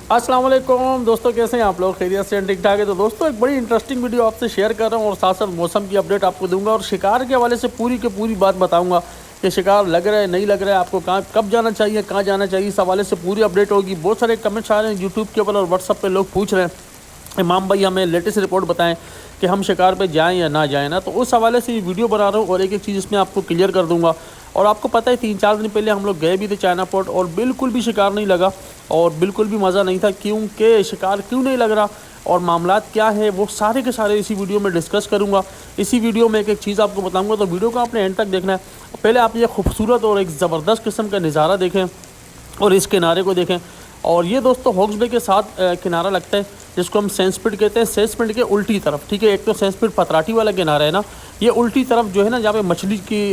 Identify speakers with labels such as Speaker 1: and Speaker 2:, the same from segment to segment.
Speaker 1: अस्सलाम वालेकुम दोस्तों, कैसे हैं आप लोग? खैरियत से ठीक ठाक है। तो दोस्तों एक बड़ी इंटरेस्टिंग वीडियो आपसे शेयर कर रहा हूं और साथ साथ मौसम की अपडेट आपको दूंगा और शिकार के हवाले से पूरी की पूरी बात बताऊंगा कि शिकार लग रहा है नहीं लग रहा है, आपको कहाँ कब जाना चाहिए, कहाँ जाना चाहिए, इस हवाले से पूरी अपडेट होगी। बहुत सारे कमेंट्स आ रहे हैं यूट्यूब के ऊपर और व्हाट्सअप पे, लोग पूछ रहे हैं इमाम भाई हमें लेटेस्ट रिपोर्ट बताएं कि हम शिकार पे जाएं या ना जाएं ना। तो उस हवाले से ये वीडियो बना रहा हूँ और एक एक चीज़ इसमें आपको क्लियर कर दूंगा। और आपको पता है 3-4 दिन पहले हम लोग गए भी थे चाइना पोर्ट और बिल्कुल भी शिकार नहीं लगा और बिल्कुल भी मज़ा नहीं था। क्योंकि शिकार क्यों नहीं लग रहा और मामलात क्या है वो सारे के सारे इसी वीडियो में डिस्कस करूँगा। इसी वीडियो में एक एक चीज़ आपको बताऊँगा, तो वीडियो को आपने एंड तक देखना है। पहले आप ये खूबसूरत और एक ज़बरदस्त किस्म का नज़ारा देखें और इस किनारे को देखें। और ये दोस्तों हॉक्स बे के साथ किनारा लगता है जिसको हम सेंसपिट कहते हैं। सेंसपिट के उल्टी तरफ, ठीक है, एक तो सेंसपिट पतराटी वाला किनारा है ना, ये उल्टी तरफ जो है ना, जहाँ पे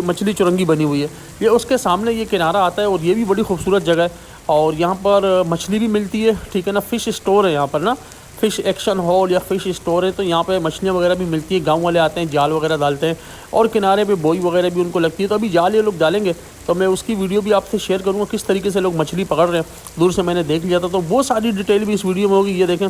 Speaker 1: मछली चुरंगी बनी हुई है, ये उसके सामने ये किनारा आता है और ये भी बड़ी खूबसूरत जगह है। और यहाँ पर मछली भी मिलती है, ठीक है ना। फ़िश स्टोर है यहाँ पर ना, फ़िश एक्शन हॉल या फ़िश स्टोर है, तो यहाँ पे मछलियाँ वगैरह भी मिलती है। गांव वाले आते हैं, जाल वगैरह डालते हैं और किनारे पे बोई वगैरह भी उनको लगती है। तो अभी जाल ये लोग डालेंगे तो मैं उसकी वीडियो भी आपसे शेयर करूँगा, किस तरीके से लोग मछली पकड़ रहे हैं। दूर से मैंने देख लिया था, तो वो सारी डिटेल भी इस वीडियो में होगी। ये देखें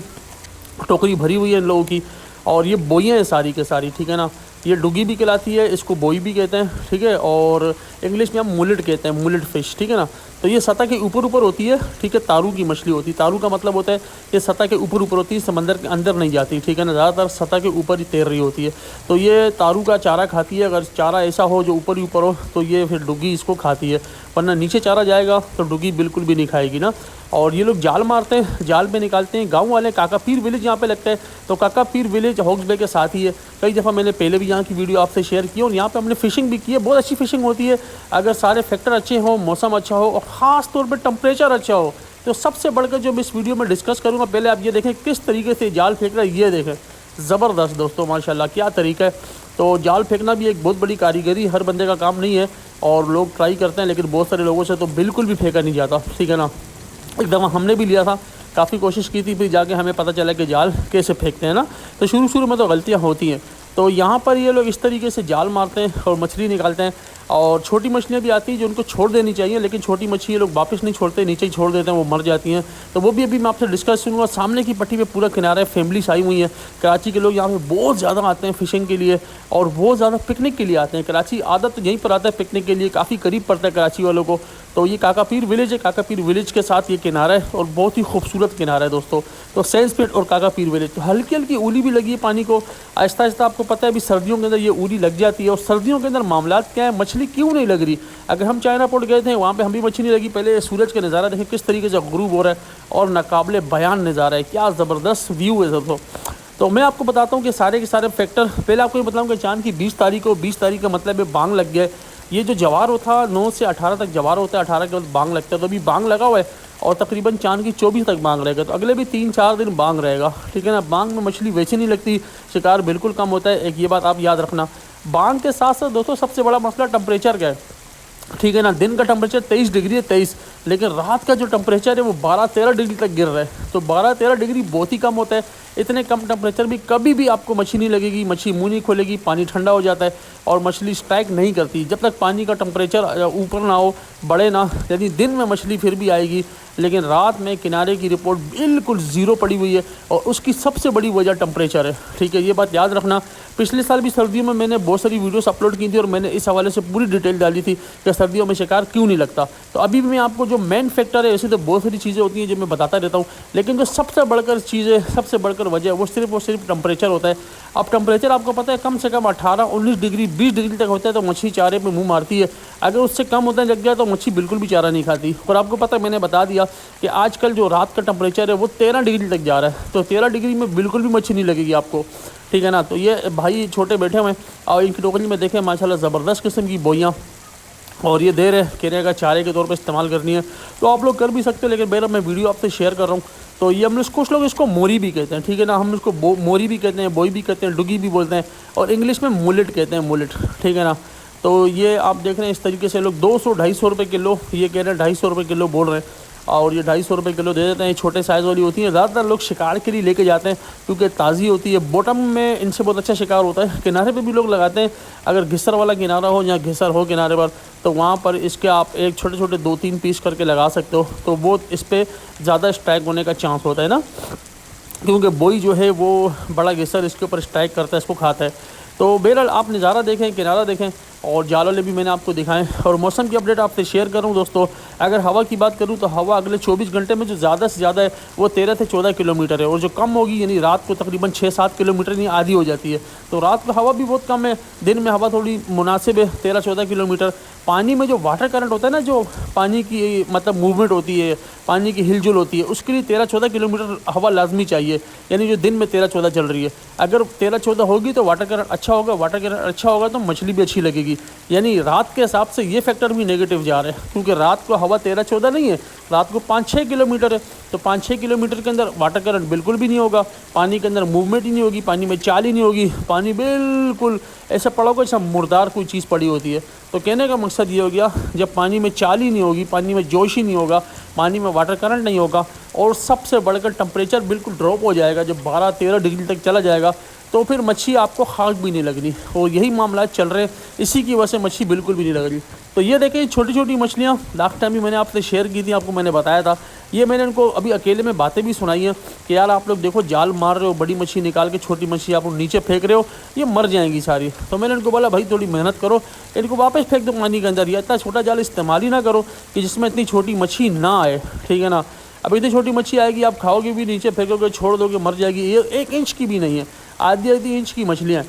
Speaker 1: टोकरी भरी हुई है इन लोगों की और ये बोइयाँ हैं सारी के सारी, ठीक है ना। ये डुगी भी कहलाती है, इसको बोई भी कहते हैं, ठीक है। और इंग्लिश में हम मुलेट कहते हैं, मुलेट फ़िश, ठीक है ना। तो ये सतह के ऊपर ऊपर होती है, ठीक है। तारू की मछली होती है। तारू का मतलब होता है ये सतह के ऊपर ऊपर होती है, समंदर के अंदर नहीं जाती, ठीक है ना। ज़्यादातर सतह के ऊपर ही तैर रही होती है। तो ये तारू का चारा खाती है। अगर चारा ऐसा हो जो ऊपर ही ऊपर हो तो ये फिर डुगी इसको खाती है, वरना नीचे चारा जाएगा तो डुगी बिल्कुल भी नहीं खाएगी ना। और ये लोग जाल मारते हैं, जाल पे निकालते हैं। गांव वाले काका पीर विलेज यहाँ पे लगता है, तो काका पीर विलेज हॉक्स बे के साथ ही है। कई दफ़ा मैंने पहले भी यहाँ की वीडियो आपसे शेयर की और यहाँ पे हमने फ़िशिंग भी की है। बहुत अच्छी फ़िशिंग होती है अगर सारे फैक्टर अच्छे हों, मौसम अच्छा हो और ख़ास तौर पर टेम्परेचर अच्छा हो। तो सबसे बढ़कर जो मैं इस वीडियो में डिस्कस करूँगा, पहले आप ये देखें किस तरीके से जाल फेंक रहा है। ये देखें ज़बरदस्त दोस्तों, माशाल्लाह क्या तरीका है। तो जाल फेंकना भी एक बहुत बड़ी कारीगरी, हर बंदे का काम नहीं है और लोग ट्राई करते हैं, लेकिन बहुत सारे लोगों से तो बिल्कुल भी फेंका नहीं जाता, ठीक है ना। एक दफ़ा हमने भी लिया था, काफ़ी कोशिश की थी, फिर जाके हमें पता चला कि जाल कैसे फेंकते हैं ना। तो शुरू में तो गलतियाँ होती हैं। तो यहाँ पर ये लोग इस तरीके से जाल मारते हैं और मछली निकालते हैं। और छोटी मछलियाँ भी आती हैं जो उनको छोड़ देनी चाहिए, लेकिन छोटी मछली ये लोग वापस नहीं छोड़ते, नीचे ही छोड़ देते हैं, वो मर जाती हैं। तो वो भी अभी मैं आपसे डिस्कस करूँगा। सामने की पट्टी पे पूरा किनारा है, फैमिलीज आई हुई हैं। कराची के लोग यहाँ पे बहुत ज़्यादा आते हैं फ़िशिंग के लिए और बहुत ज़्यादा पिकनिक के लिए आते हैं। कराची आदत यहीं पर आता है पिकनिक के लिए, काफ़ी करीब पड़ता है कराची वालों को। तो ये काका पीर विलेज है, काका पीर विलेज के साथ ये किनारा है और बहुत ही खूबसूरत किनारा है दोस्तों। तो सेंसपिट और काका पीर विलेज, तो हल्की हल्की उली भी लगी है पानी को, आहिस्ता आहिस्ता। आपको पता है अभी सर्दियों के अंदर ये उली लग जाती है। और सर्दियों के अंदर मामलात क्या है, मछली क्यों नहीं लग रही? अगर हम चाइना पोर्ट गए थे वहाँ पे हम भी मछली नहीं लगी। पहले सूरज का नज़ारा देखें किस तरीके से गुरूब हो रहा है और नाकाबिले बयान नज़ारा है, क्या ज़बरदस्त व्यू है दोस्तों। तो मैं आपको बताता हूँ कि सारे के सारे फैक्टर। पहले आपको ये बताऊँ कि चांद की 20 तारीख को, 20 तारीख का मतलब है बांग लग गया है। ये जो जवार होता है 9 से 18 तक जवार होता है, 18 के बाद बांग लगता है। तो अभी बांग लगा हुआ है और तकरीबन चांद की 24 तक बांग रहेगा। तो अगले भी 3-4 दिन बांग रहेगा, ठीक है ना। बांग में मछली वैसे नहीं लगती, शिकार बिल्कुल कम होता है, एक ये बात आप याद रखना। बांग के साथ साथ दोस्तों सबसे बड़ा मसला टेम्परेचर का है, ठीक है ना। दिन का टेम्परेचर 23 डिग्री है, 23, लेकिन रात का जो टेम्परेचर है वो 12-13 डिग्री तक गिर रहा है। तो 12-13 डिग्री बहुत ही कम होता है। इतने कम टेम्परेचर भी कभी भी आपको मछली नहीं लगेगी, मछली मुँह नहीं खोलेगी, पानी ठंडा हो जाता है और मछली स्ट्राइक नहीं करती जब तक पानी का टेम्परेचर ऊपर ना हो, बढ़े ना। यानी दिन में मछली फिर भी आएगी, लेकिन रात में किनारे की रिपोर्ट बिल्कुल ज़ीरो पड़ी हुई है और उसकी सबसे बड़ी वजह टेम्परेचर है, ठीक है। ये बात याद रखना। पिछले साल भी सर्दियों में मैंने बहुत सारी वीडियोस अपलोड की थी और मैंने इस हवाले से पूरी डिटेल डाली थी कि सर्दियों में शिकार क्यों नहीं लगता। तो अभी भी मैं आपको जो मेन फैक्टर है, ऐसे तो बहुत सारी चीज़ें होती हैं जो मैं बताता रहता हूँ, लेकिन जो सबसे बढ़कर चीज़ है, सबसे बढ़कर वजह है, वो सिर्फ टेम्परेचर होता है। अब टेम्परेचर आपको पता है कम से कम 18-19 डिग्री 20 डिग्री तक होता है तो मछली चारे पे मुंह मारती है। अगर उससे कम होता है लग गया तो मछली बिल्कुल भी चारा नहीं खाती। और आपको पता है मैंने बता दिया कि आजकल जो रात का टेम्परेचर है वो 13 डिग्री तक जा रहा है। तो 13 डिग्री में बिल्कुल भी मछली नहीं लगेगी आपको, ठीक है ना। तो ये भाई छोटे बैठे हुए हैं और इनकी टोकरी में देखें माशाल्लाह ज़बरदस्त किस्म की बोइयाँ, और ये देर है कहने का चारे के तौर पे इस्तेमाल करनी है तो आप लोग कर भी सकते हो, लेकिन मेरा मैं वीडियो आपसे शेयर कर रहा हूँ। तो ये हम कुछ लोग इसको मोरी भी कहते हैं, ठीक है ना। हम इसको मोरी भी कहते हैं, बोई भी कहते हैं, डुगी भी बोलते हैं और इंग्लिश में मुलेट कहते हैं, मुलेट, ठीक है ना। तो ये आप देख रहे हैं इस तरीके से लोग 200-250 रुपये किलो, ये कह रहे हैं 250 रुपये किलो बोल रहे हैं। اور یہ 250 रुपये किलो दे देते हैं। छोटे साइज़ वाली होती हैं, ज़्यादातर लोग शिकार के लिए लेके जाते हैं क्योंकि ताज़ी होती है। बॉटम में इनसे बहुत अच्छा शिकार होता है। किनारे पे भी लोग लगाते हैं, अगर घिसर वाला किनारा हो या घिसर हो किनारे पर तो वहाँ पर इसके आप एक छोटे छोटे 2-3 पीस करके लगा सकते हो, तो वो इस पर ज़्यादा स्ट्राइक होने का चांस होता है ना, क्योंकि बोई जो है वो बड़ा घिसर इसके ऊपर स्ट्राइक करता है, इसको खाता है। तो बहरहाल आप नज़ारा देखें, किनारा देखें और जाल वाले भी मैंने आपको दिखाएं और मौसम की अपडेट आपसे शेयर करूं। दोस्तों अगर हवा की बात करूं तो हवा अगले 24 घंटे में जो ज़्यादा से ज़्यादा है वो 13 से 14 किलोमीटर है, और जो कम होगी यानी रात को तकरीबन 6-7 किलोमीटर नहीं आधी हो जाती है। तो रात को हवा भी बहुत कम है, दिन में हवा थोड़ी मुनासिब है 13-14 किलोमीटर। पानी में जो वाटर करंट होता है ना, जो पानी की मतलब मूवमेंट होती है, पानी की हिलजुल होती है, उसके लिए 13-14 किलोमीटर हवा लाजमी चाहिए, यानी जो दिन में 13-14 चल रही है। अगर 13-14 होगी तो वाटर करंट अच्छा होगा, वाटर करंट अच्छा होगा तो मछली भी अच्छी लगेगी। यानी रात के हिसाब से ये फैक्टर भी नेगेटिव जा रहे हैं, क्योंकि रात को हवा 13-14 नहीं है, रात को 5-6 किलोमीटर है। तो 5-6 किलोमीटर के अंदर वाटर करंट बिल्कुल भी नहीं होगा, पानी के अंदर मूवमेंट ही नहीं होगी, पानी में चाल ही नहीं होगी, पानी बिल्कुल ऐसा पड़ा होगा जैसा मुर्दार कोई चीज़ पड़ी होती है। तो कहने का मकसद ये हो गया, जब पानी में चाल ही नहीं होगी, पानी में जोश ही नहीं होगा, पानी में वाटर करंट नहीं होगा और सबसे बढ़कर टेम्परेचर बिल्कुल ड्रॉप हो जाएगा, जब 12-13 डिग्री तक चला जाएगा, तो फिर मच्छी आपको खाक भी नहीं लगनी। और यही मामला चल रहे हैं, इसी की वजह से मच्छी बिल्कुल भी नहीं लग रही। तो ये देखें छोटी छोटी मछलियाँ, लास्ट टाइम भी मैंने आपसे शेयर की थी, आपको मैंने बताया था। ये मैंने इनको अभी अकेले में बातें भी सुनाई हैं कि यार आप लोग देखो जाल मार रहे हो, बड़ी मछली निकाल के छोटी मछली आप लोग नीचे फेंक रहे हो, ये मर जाएंगी सारी। तो मैंने इनको बोला भाई थोड़ी मेहनत करो, इनको वापस फेंक दो पानी के अंदर, या इतना छोटा जाल इस्तेमाल ही ना करो कि जिसमें इतनी छोटी मछली ना आए, ठीक है ना। अब इतनी छोटी मच्छी आएगी, आप खाओगे भी, नीचे फेंकोगे, छोड़ दोगे, मर जाएगी। ये 1 इंच की भी नहीं है, आधी इंच की मछलियाँ।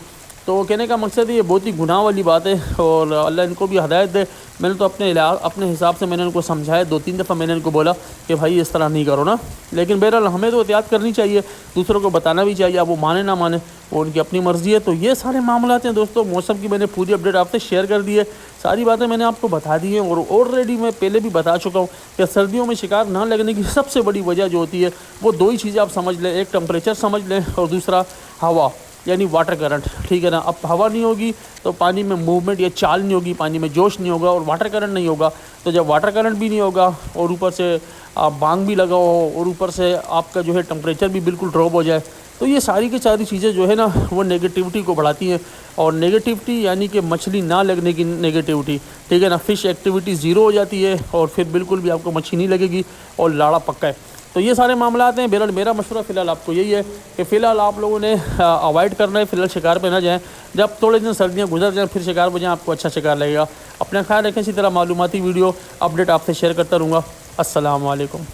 Speaker 1: तो कहने का मकसद है ये बहुत ही गुनाह वाली बात है और अल्लाह इनको भी हिदायत दे। मैंने तो अपने हिसाब से मैंने उनको समझाया, 2-3 दफ़ा मैंने उनको बोला कि भाई इस तरह नहीं करो ना। लेकिन बहरहाल हमें तो एहतियात करनी चाहिए, दूसरों को बताना भी चाहिए, अब वो माने ना माने वो उनकी अपनी मर्ज़ी है। तो ये सारे मामलात हैं दोस्तों, मौसम की मैंने पूरी अपडेट आपसे शेयर कर दी है, सारी बातें मैंने आपको बता दी हैं। और ऑलरेडी मैं पहले भी बता चुका हूँ कि सर्दियों में शिकार ना लगने की सबसे बड़ी वजह जो होती है वो 2 ही चीज़ें आप समझ लें, एक टेम्परेचर समझ लें और दूसरा हवा यानी वाटर करंट, ठीक है ना। अब हवा नहीं होगी तो पानी में मूवमेंट या चाल नहीं होगी, पानी में जोश नहीं होगा और वाटर करंट नहीं होगा। तो जब वाटर करंट भी नहीं होगा और ऊपर से आप बांग भी लगाओ और ऊपर से आपका जो है टेम्परेचर भी बिल्कुल ड्रॉप हो जाए, तो ये सारी की सारी चीज़ें जो है ना वो नेगेटिविटी को बढ़ाती हैं। और नेगेटिविटी यानी कि मछली ना लगने की नेगेटिविटी, ठीक है ना। फ़िश एक्टिविटी ज़ीरो हो जाती है और फिर बिल्कुल भी आपको मछली नहीं लगेगी और लाड़ा पक्का है। तो ये सारे मामलात हैं। बहरहाल मेरा मशवरा फ़िलहाल आपको यही है कि फ़िलहाल आप लोगों ने अवॉइड करना है, फ़िलहाल शिकार पे ना जाएं। जब थोड़े दिन सर्दियाँ गुजर जाएं फिर शिकार पे जाएं, आपको अच्छा शिकार लगेगा। अपना ख्याल रखें, इसी तरह मालूमाती वीडियो अपडेट आपसे शेयर करता रहूँगा। अस्सलाम वालेकुम।